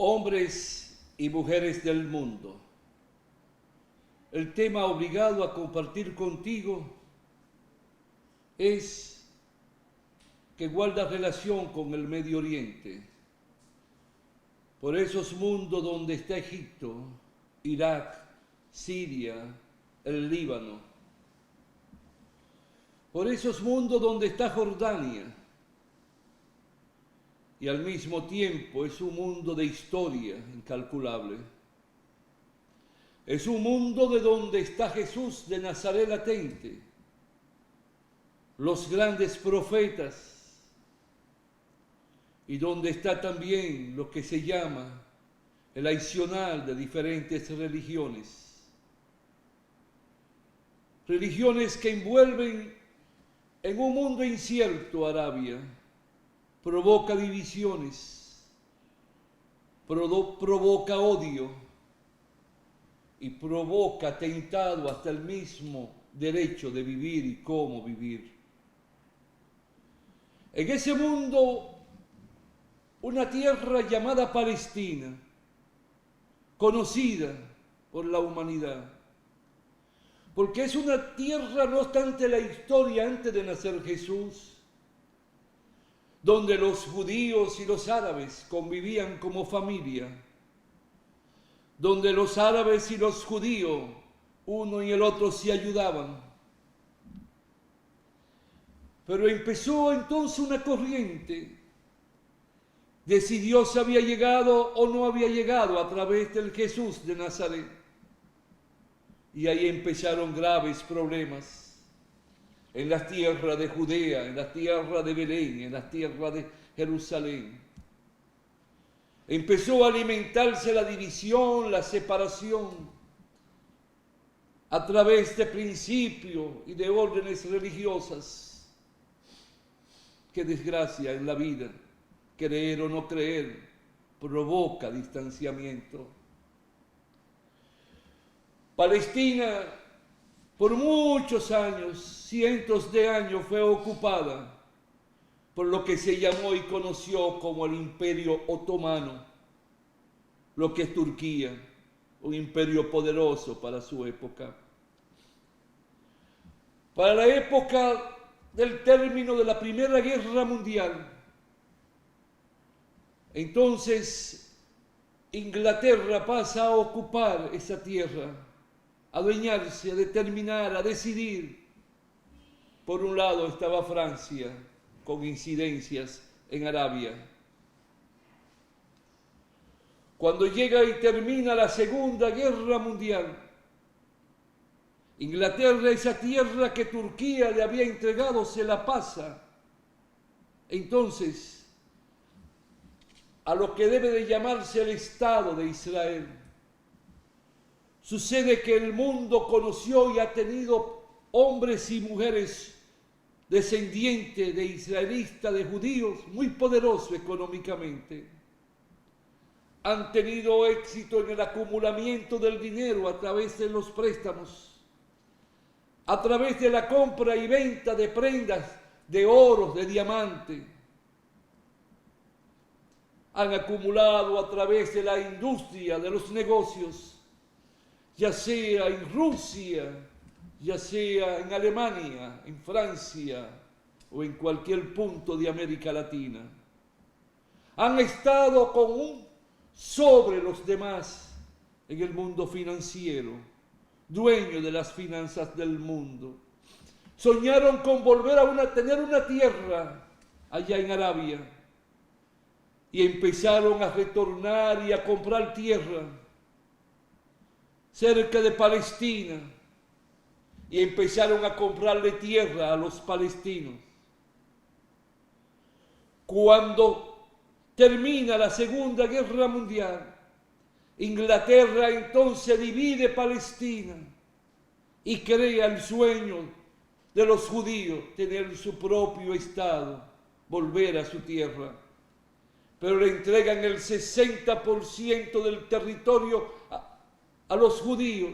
Hombres y mujeres del mundo, el tema obligado a compartir contigo es que guarda relación con el Medio Oriente, por esos mundos donde está Egipto, Irak, Siria, el Líbano, por esos mundos donde está Jordania, y al mismo tiempo es un mundo de historia incalculable. Es un mundo de donde está Jesús de Nazaret latente, los grandes profetas, y donde está también lo que se llama el aicional de diferentes religiones. Religiones que envuelven en un mundo incierto Arabia, provoca divisiones, provoca odio y provoca atentado hasta el mismo derecho de vivir y cómo vivir. En ese mundo, una tierra llamada Palestina, conocida por la humanidad, porque es una tierra, no obstante la historia antes de nacer Jesús, donde los judíos y los árabes convivían como familia, donde los árabes y los judíos, uno y el otro, se ayudaban. Pero empezó entonces una corriente de si Dios había llegado o no había llegado a través del Jesús de Nazaret. Y ahí empezaron graves problemas en las tierras de Judea, en las tierras de Belén, en las tierras de Jerusalén. Empezó a alimentarse la división, la separación, a través de principios y de órdenes religiosas. Qué desgracia en la vida, creer o no creer, provoca distanciamiento. Palestina, por muchos años, cientos de años, fue ocupada por lo que se llamó y conoció como el Imperio Otomano, lo que es Turquía, un imperio poderoso para su época. Para la época del término de la Primera Guerra Mundial, entonces Inglaterra pasa a ocupar esa tierra, a adueñarse, a determinar, a decidir. Por un lado estaba Francia, con incidencias en Arabia. Cuando llega y termina la Segunda Guerra Mundial, Inglaterra, esa tierra que Turquía le había entregado, se la pasa entonces a lo que debe de llamarse el Estado de Israel. Sucede que el mundo conoció y ha tenido hombres y mujeres descendientes de israelitas, de judíos, muy poderosos económicamente. Han tenido éxito en el acumulamiento del dinero a través de los préstamos, a través de la compra y venta de prendas, de oro, de diamante. Han acumulado a través de la industria, de los negocios, ya sea en Rusia, ya sea en Alemania, en Francia o en cualquier punto de América Latina. Han estado sobre los demás en el mundo financiero, dueños de las finanzas del mundo. Soñaron con volver a tener una tierra allá en Arabia y empezaron a retornar y a comprar tierra cerca de Palestina, y empezaron a comprarle tierra a los palestinos. Cuando termina la Segunda Guerra Mundial, Inglaterra entonces divide Palestina y crea el sueño de los judíos, tener su propio estado, volver a su tierra. Pero le entregan el 60% del territorio a los judíos,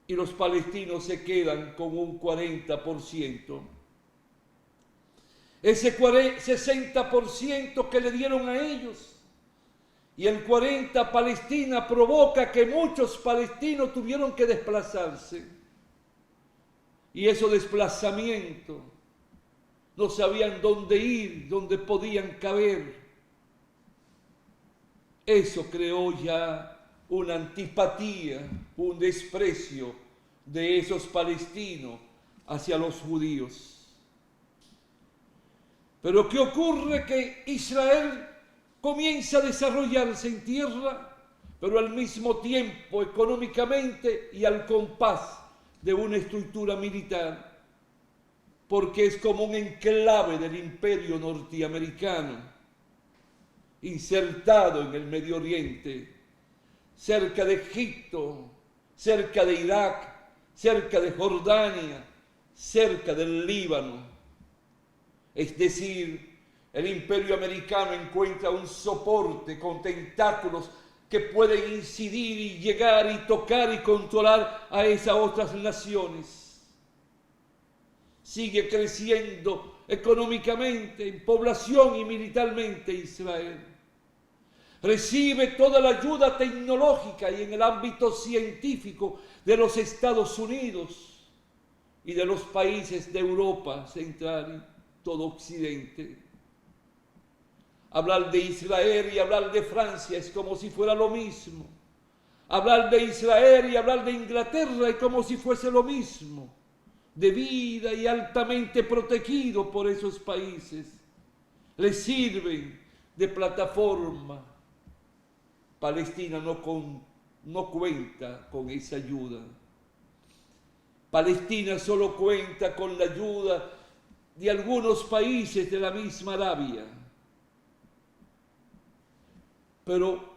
y los palestinos se quedan con un 40%. Ese 60% que le dieron a ellos Y en 40 Palestina provoca que muchos palestinos tuvieron que desplazarse. Y esos desplazamientos no sabían dónde ir, dónde podían caber. Eso creó ya una antipatía, un desprecio de esos palestinos hacia los judíos. Pero ¿qué ocurre? Que Israel comienza a desarrollarse en tierra, pero al mismo tiempo económicamente y al compás de una estructura militar, porque es como un enclave del imperio norteamericano, insertado en el Medio Oriente, cerca de Egipto, cerca de Irak, cerca de Jordania, cerca del Líbano. Es decir, el imperio americano encuentra un soporte con tentáculos que pueden incidir y llegar y tocar y controlar a esas otras naciones. Sigue creciendo económicamente, en población y militarmente Israel. Recibe toda la ayuda tecnológica y en el ámbito científico de los Estados Unidos y de los países de Europa Central y todo Occidente. Hablar de Israel y hablar de Francia es como si fuera lo mismo. Hablar de Israel y hablar de Inglaterra es como si fuese lo mismo. De vida y altamente protegido por esos países. Les sirven de plataforma. Palestina no cuenta con esa ayuda. Palestina solo cuenta con la ayuda de algunos países de la misma Arabia. Pero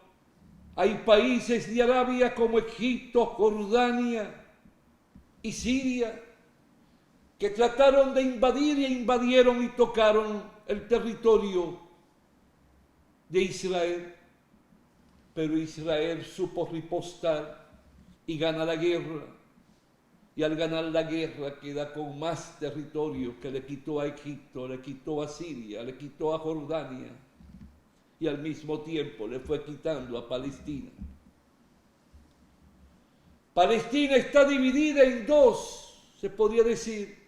hay países de Arabia como Egipto, Jordania y Siria que trataron de invadir e invadieron y tocaron el territorio de Israel. Pero Israel supo ripostar y gana la guerra. Y al ganar la guerra queda con más territorio que le quitó a Egipto, le quitó a Siria, le quitó a Jordania. Y al mismo tiempo le fue quitando a Palestina. Palestina está dividida en dos, se podría decir.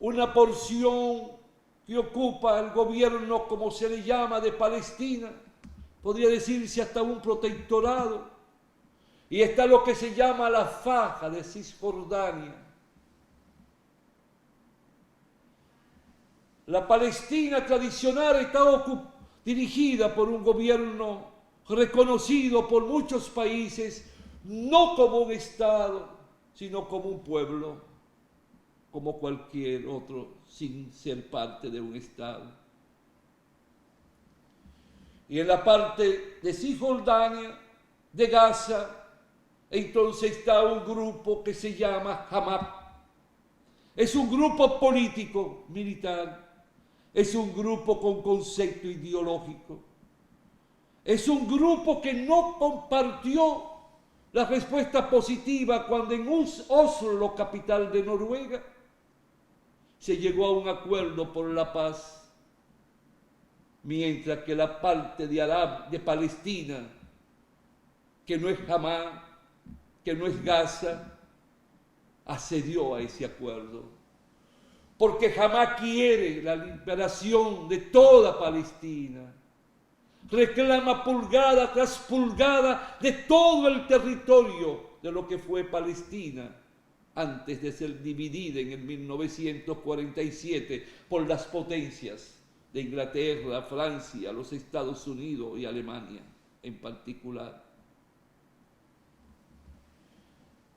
Una porción que ocupa el gobierno, como se le llama, de Palestina, podría decirse hasta un protectorado. Y está lo que se llama la faja de Cisjordania. La Palestina tradicional está dirigida por un gobierno reconocido por muchos países, no como un Estado, sino como un pueblo, como cualquier otro, sin ser parte de un Estado. Y en la parte de Cisjordania, de Gaza, entonces está un grupo que se llama Hamas. Es un grupo político, militar. Es un grupo con concepto ideológico. Es un grupo que no compartió la respuesta positiva cuando en Oslo, capital de Noruega, se llegó a un acuerdo por la paz, mientras que la parte de Palestina, que no es Hamas, que no es Gaza, accedió a ese acuerdo. Porque jamás quiere la liberación de toda Palestina. Reclama pulgada tras pulgada de todo el territorio de lo que fue Palestina antes de ser dividida en el 1947 por las potencias de Inglaterra, Francia, los Estados Unidos y Alemania en particular.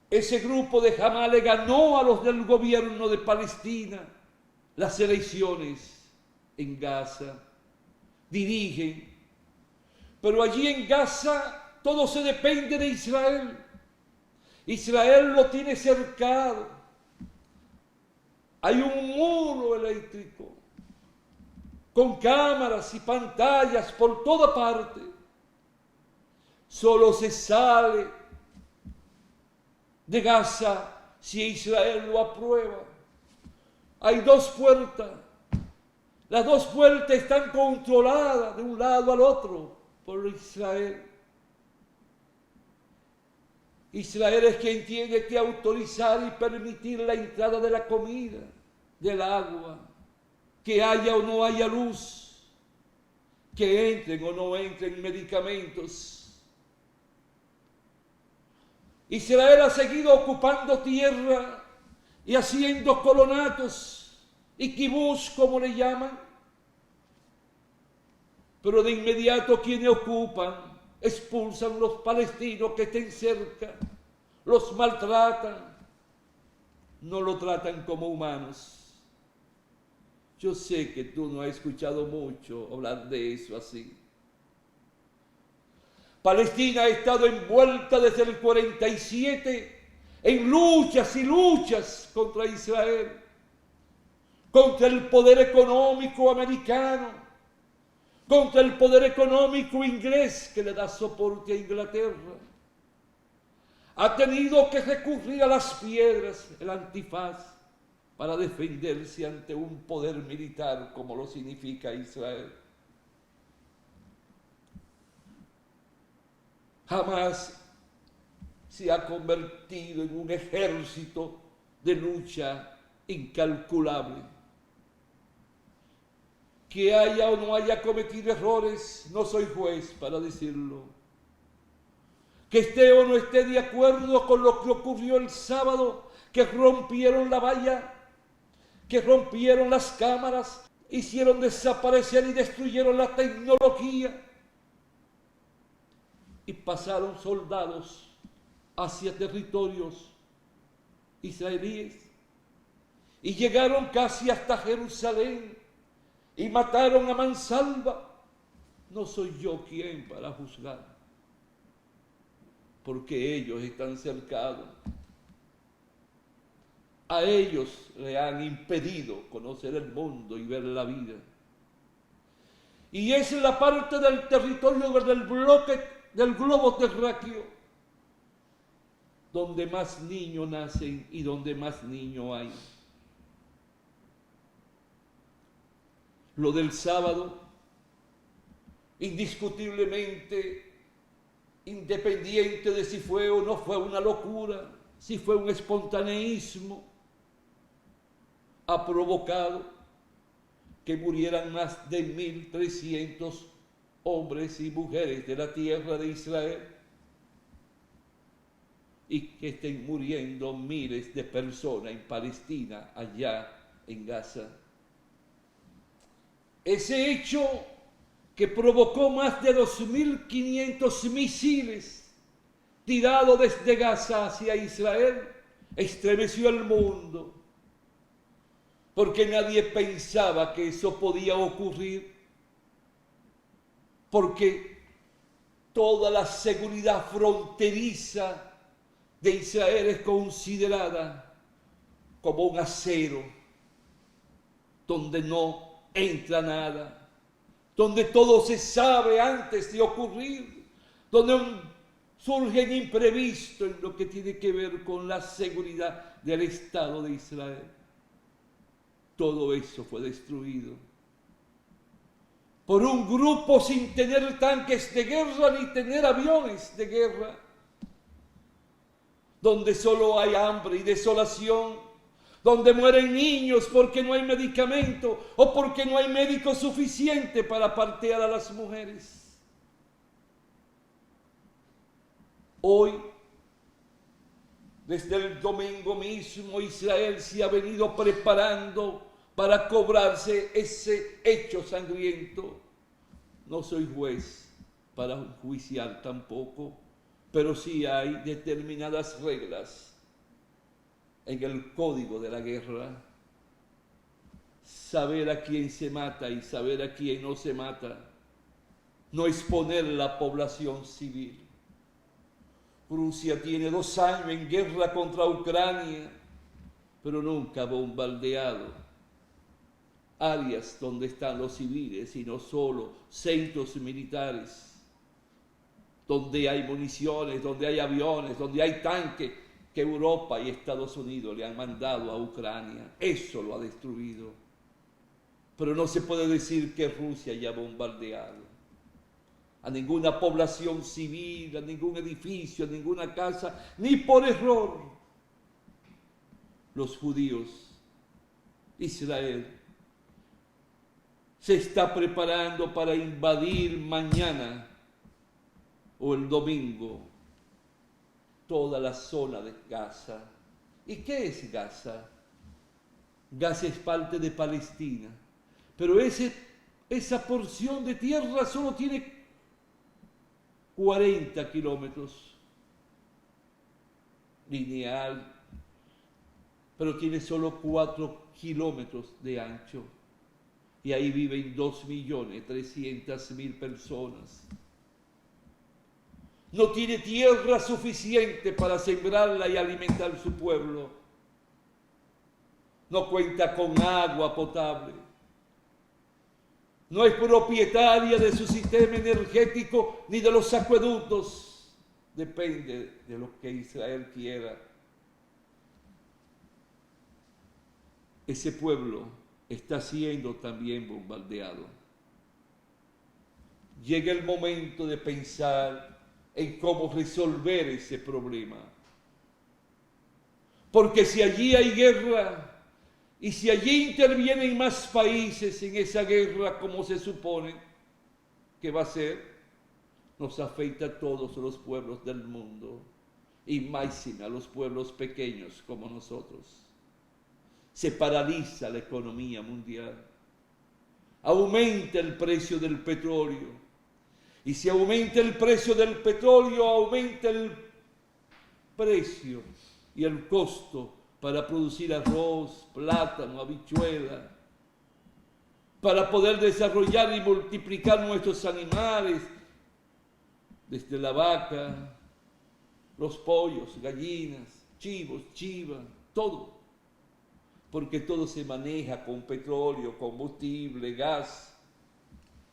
Ese grupo de Hamas le ganó a los del gobierno de Palestina las elecciones en Gaza. Dirigen. Pero allí en Gaza todo se depende de Israel. Israel lo tiene cercado. Hay un muro eléctrico con cámaras y pantallas por toda parte. Solo se sale de Gaza si Israel lo aprueba. Hay dos puertas. Las dos puertas están controladas de un lado al otro por Israel. Israel es quien tiene que autorizar y permitir la entrada de la comida, del agua, que haya o no haya luz, que entren o no entren medicamentos. Israel ha seguido ocupando tierra y haciendo colonatos y kibutz, como le llaman. Pero de inmediato quienes ocupan expulsan los palestinos que estén cerca, los maltratan, no lo tratan como humanos. Yo sé que tú no has escuchado mucho hablar de eso así. Palestina ha estado envuelta desde el 47 en luchas y luchas contra Israel, contra el poder económico americano, contra el poder económico inglés que le da soporte a Inglaterra. Ha tenido que recurrir a las piedras, el antifaz, para defenderse ante un poder militar como lo significa Israel. Jamás se ha convertido en un ejército de lucha incalculable. Que haya o no haya cometido errores, no soy juez para decirlo. Que esté o no esté de acuerdo con lo que ocurrió el sábado, que rompieron la valla, que rompieron las cámaras, hicieron desaparecer y destruyeron la tecnología y pasaron soldados hacia territorios israelíes y llegaron casi hasta Jerusalén y mataron a mansalva. No soy yo quien para juzgar, porque ellos están cercados. A ellos le han impedido conocer el mundo y ver la vida. Y es la parte del territorio del bloque del globo terráqueo donde más niños nacen y donde más niños hay. Lo del sábado, indiscutiblemente, independiente de si fue o no fue una locura, si fue un espontaneísmo, ha provocado que murieran más de 1.300 hombres y mujeres de la tierra de Israel y que estén muriendo miles de personas en Palestina, allá en Gaza. Ese hecho que provocó más de 2.500 misiles tirados desde Gaza hacia Israel estremeció el mundo, porque nadie pensaba que eso podía ocurrir, porque toda la seguridad fronteriza de Israel es considerada como un acero, donde no entra nada, donde todo se sabe antes de ocurrir, donde surgen imprevistos en lo que tiene que ver con la seguridad del Estado de Israel. Todo eso fue destruido por un grupo sin tener tanques de guerra ni tener aviones de guerra, donde solo hay hambre y desolación, donde mueren niños porque no hay medicamento o porque no hay médico suficiente para partear a las mujeres. Hoy, desde el domingo mismo, Israel se ha venido preparando para cobrarse ese hecho sangriento. No soy juez para enjuiciar tampoco, pero sí hay determinadas reglas en el código de la guerra. Saber a quién se mata y saber a quién no se mata, no exponer la población civil. Rusia tiene 2 años en guerra contra Ucrania, pero nunca ha bombardeado áreas donde están los civiles, sino solo centros militares, donde hay municiones, donde hay aviones, donde hay tanques que Europa y Estados Unidos le han mandado a Ucrania. Eso lo ha destruido. Pero no se puede decir que Rusia haya bombardeado. a ninguna población civil, a ningún edificio, a ninguna casa, ni por error. Los judíos, Israel, se está preparando para invadir mañana o el domingo toda la zona de Gaza. ¿Y qué es Gaza? Gaza es parte de Palestina, pero esa porción de tierra solo tiene 40 kilómetros lineal, pero tiene solo 4 kilómetros de ancho. Y ahí viven 2.300.000 personas. No tiene tierra suficiente para sembrarla y alimentar su pueblo. No cuenta con agua potable. No es propietaria de su sistema energético ni de los acueductos. Depende de lo que Israel quiera. Ese pueblo está siendo también bombardeado. Llega el momento de pensar en cómo resolver ese problema. Porque si allí hay guerra, y si allí intervienen más países en esa guerra, como se supone que va a ser, nos afecta a todos los pueblos del mundo, y máxime a los pueblos pequeños como nosotros. Se paraliza la economía mundial, aumenta el precio del petróleo, y si aumenta el precio del petróleo, aumenta el precio y el costo para producir arroz, plátano, habichuela, para poder desarrollar y multiplicar nuestros animales, desde la vaca, los pollos, gallinas, chivos, chivas, todo. Porque todo se maneja con petróleo, combustible, gas,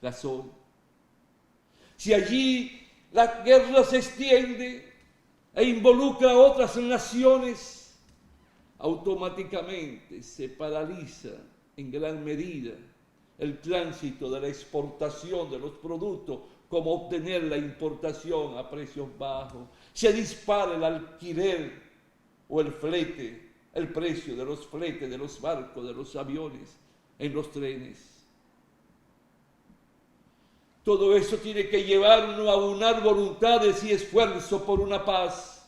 gasoil. Si allí la guerra se extiende e involucra a otras naciones, automáticamente se paraliza en gran medida el tránsito de la exportación de los productos, como obtener la importación a precios bajos. Se dispara el alquiler o el flete, el precio de los fletes, de los barcos, de los aviones, en los trenes. Todo eso tiene que llevarnos a unar voluntades y esfuerzo por una paz,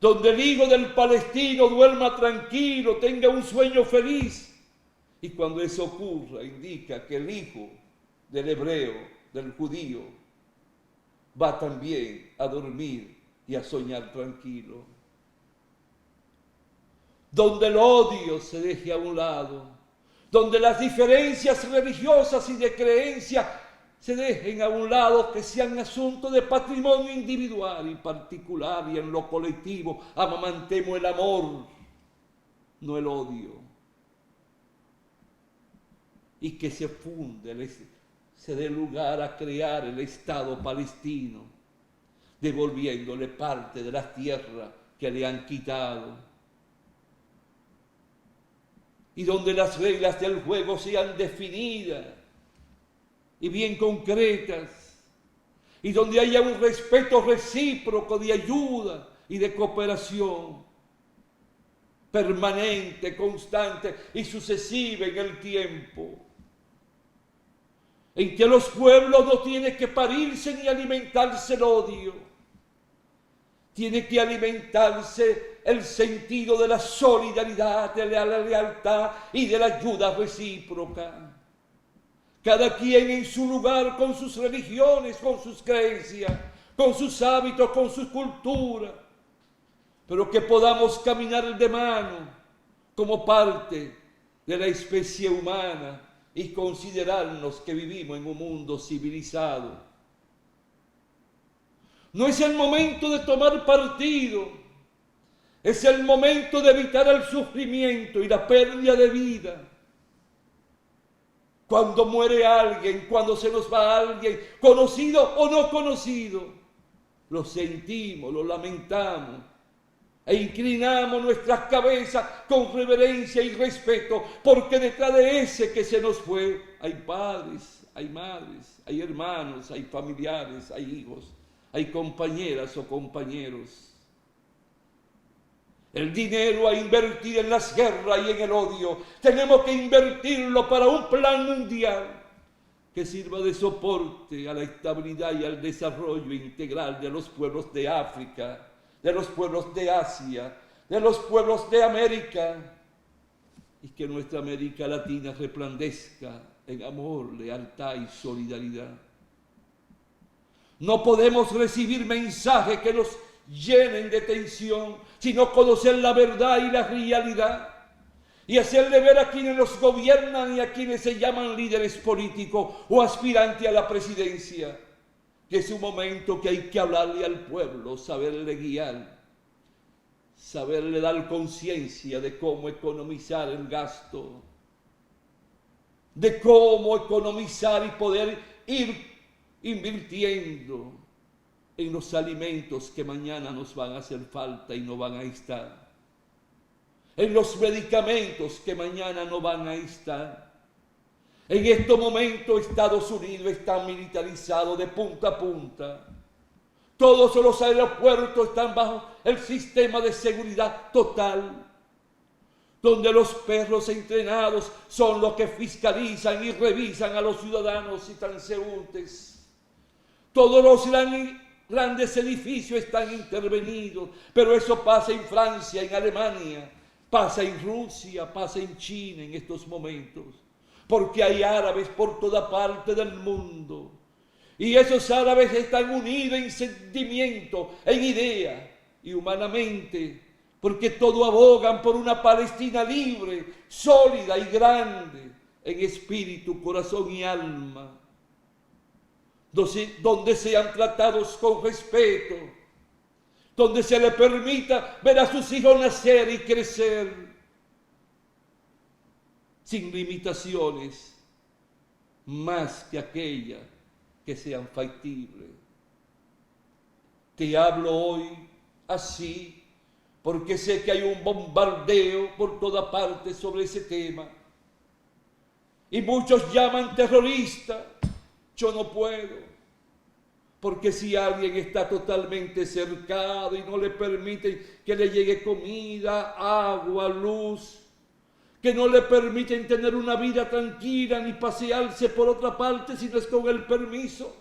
donde el hijo del palestino duerma tranquilo, tenga un sueño feliz. Y cuando eso ocurra, indica que el hijo del hebreo, del judío, va también a dormir y a soñar tranquilo. Donde el odio se deje a un lado, donde las diferencias religiosas y de creencia se dejen a un lado, que sean asuntos de patrimonio individual y particular, y en lo colectivo amamantemos el amor, no el odio. Y que se funde, se dé lugar a crear el Estado palestino, devolviéndole parte de las tierras que le han quitado. Y donde las reglas del juego sean definidas y bien concretas, y donde haya un respeto recíproco de ayuda y de cooperación permanente, constante y sucesiva en el tiempo, en que los pueblos no tienen que parirse ni alimentarse el odio, tiene que alimentarse el sentido de la solidaridad, de la lealtad y de la ayuda recíproca. Cada quien en su lugar, con sus religiones, con sus creencias, con sus hábitos, con su cultura, pero que podamos caminar de mano como parte de la especie humana y considerarnos que vivimos en un mundo civilizado. No es el momento de tomar partido, es el momento de evitar el sufrimiento y la pérdida de vida. Cuando muere alguien, cuando se nos va alguien, conocido o no conocido, lo sentimos, lo lamentamos, e inclinamos nuestras cabezas con reverencia y respeto, porque detrás de ese que se nos fue hay padres, hay madres, hay hermanos, hay familiares, hay hijos, hay compañeras o compañeros. El dinero a invertir en las guerras y en el odio, tenemos que invertirlo para un plan mundial que sirva de soporte a la estabilidad y al desarrollo integral de los pueblos de África, de los pueblos de Asia, de los pueblos de América, y que nuestra América Latina resplandezca en amor, lealtad y solidaridad. No podemos recibir mensajes que nos llenen de tensión, sino conocer la verdad y la realidad, y hacerle ver a quienes nos gobiernan y a quienes se llaman líderes políticos o aspirantes a la presidencia, que es un momento que hay que hablarle al pueblo, saberle guiar, saberle dar conciencia de cómo economizar el gasto, de cómo economizar y poder ir invirtiendo en los alimentos que mañana nos van a hacer falta y no van a estar, en los medicamentos que mañana no van a estar. En estos momentos Estados Unidos está militarizado de punta a punta. Todos los aeropuertos están bajo el sistema de seguridad total, donde los perros entrenados son los que fiscalizan y revisan a los ciudadanos y transeúntes. Todos los grandes edificios están intervenidos, pero eso pasa en Francia, en Alemania, pasa en Rusia, pasa en China en estos momentos, porque hay árabes por toda parte del mundo. Y esos árabes están unidos en sentimiento, en idea y humanamente, porque todos abogan por una Palestina libre, sólida y grande, en espíritu, corazón y alma, donde sean tratados con respeto, donde se les permita ver a sus hijos nacer y crecer sin limitaciones, más que aquellas que sean factibles. Te hablo hoy así porque sé que hay un bombardeo por toda parte sobre ese tema. Y muchos llaman terrorista. Yo no puedo. Porque si alguien está totalmente cercado y no le permiten que le llegue comida, agua, luz, que no le permiten tener una vida tranquila ni pasearse por otra parte si no es con el permiso,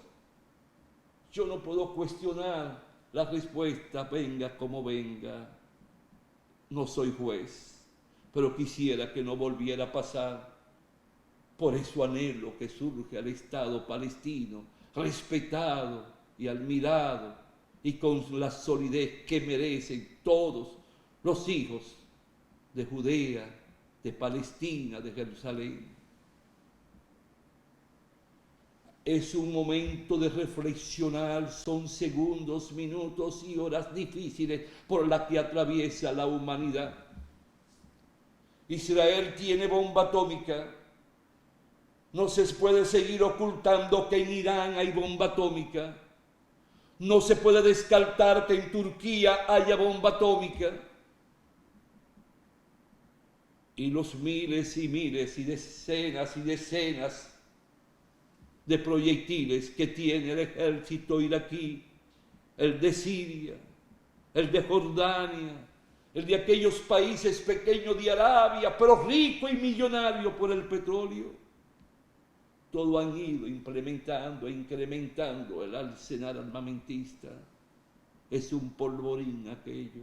yo no puedo cuestionar la respuesta, venga como venga. No soy juez, pero quisiera que no volviera a pasar. Por eso anhelo que surja el Estado palestino, respetado y admirado, y con la solidez que merecen todos los hijos de Judea, de Palestina, de Jerusalén. Es un momento de reflexionar, son segundos, minutos y horas difíciles por las que atraviesa la humanidad. Israel tiene bomba atómica. No se puede seguir ocultando que en Irán hay bomba atómica. No se puede descartar que en Turquía haya bomba atómica. Y los miles y miles y decenas de proyectiles que tiene el ejército iraquí, el de Siria, el de Jordania, el de aquellos países pequeños de Arabia, pero rico y millonario por el petróleo. Todo han ido implementando e incrementando el arsenal armamentista. Es un polvorín aquello.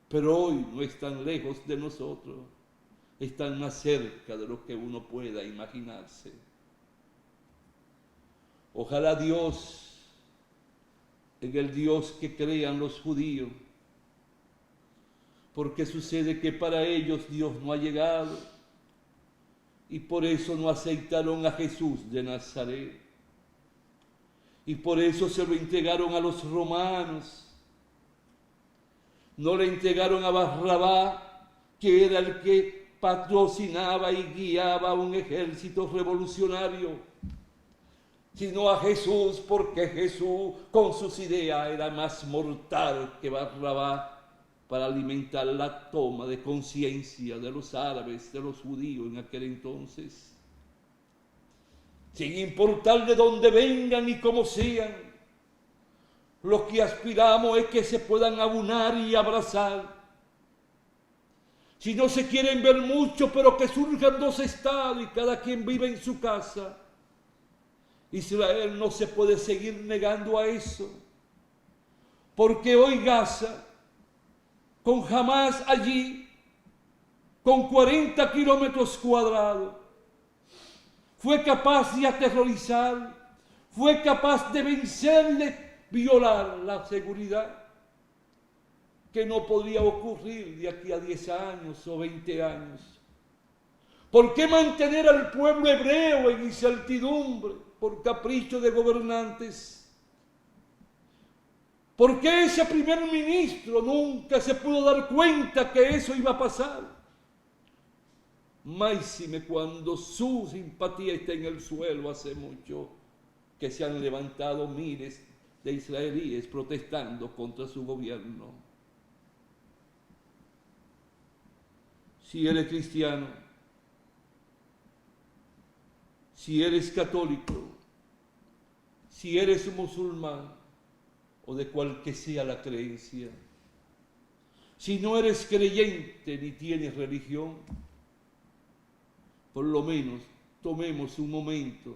Pero hoy no están lejos de nosotros. Están más cerca de lo que uno pueda imaginarse. Ojalá Dios, en el Dios que crean los judíos, porque sucede que para ellos Dios no ha llegado, y por eso no aceptaron a Jesús de Nazaret. Y por eso se lo entregaron a los romanos. No le entregaron a Barrabás, que era el que patrocinaba y guiaba un ejército revolucionario, sino a Jesús, porque Jesús con sus ideas era más mortal que Barrabás, para alimentar la toma de conciencia de los árabes, de los judíos en aquel entonces. Sin importar de dónde vengan y cómo sean, lo que aspiramos es que se puedan aunar y abrazar. Si no se quieren ver mucho, pero que surjan dos estados y cada quien vive en su casa. Israel no se puede seguir negando a eso, porque hoy Gaza, con Hamás allí, con 40 kilómetros cuadrados, fue capaz de aterrorizar, fue capaz de vencerle, violar la seguridad, que no podría ocurrir de aquí a 10 años o 20 años. ¿Por qué mantener al pueblo hebreo en incertidumbre por capricho de gobernantes? ¿Por qué ese primer ministro nunca se pudo dar cuenta que eso iba a pasar? Máxime cuando su simpatía está en el suelo. Hace mucho que se han levantado miles de israelíes protestando contra su gobierno. Si eres cristiano, si eres católico, si eres musulmán o de cual que sea la creencia, si no eres creyente ni tienes religión, por lo menos tomemos un momento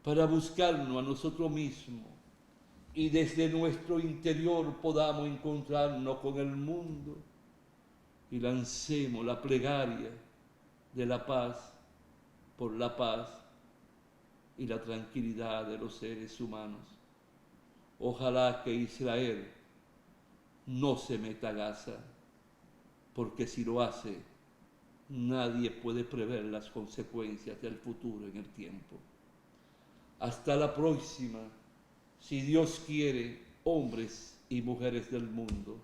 para buscarnos a nosotros mismos y desde nuestro interior podamos encontrarnos con el mundo y lancemos la plegaria de la paz por la paz y la tranquilidad de los seres humanos. Ojalá que Israel no se meta a Gaza, porque si lo hace, nadie puede prever las consecuencias del futuro en el tiempo. Hasta la próxima, si Dios quiere, hombres y mujeres del mundo.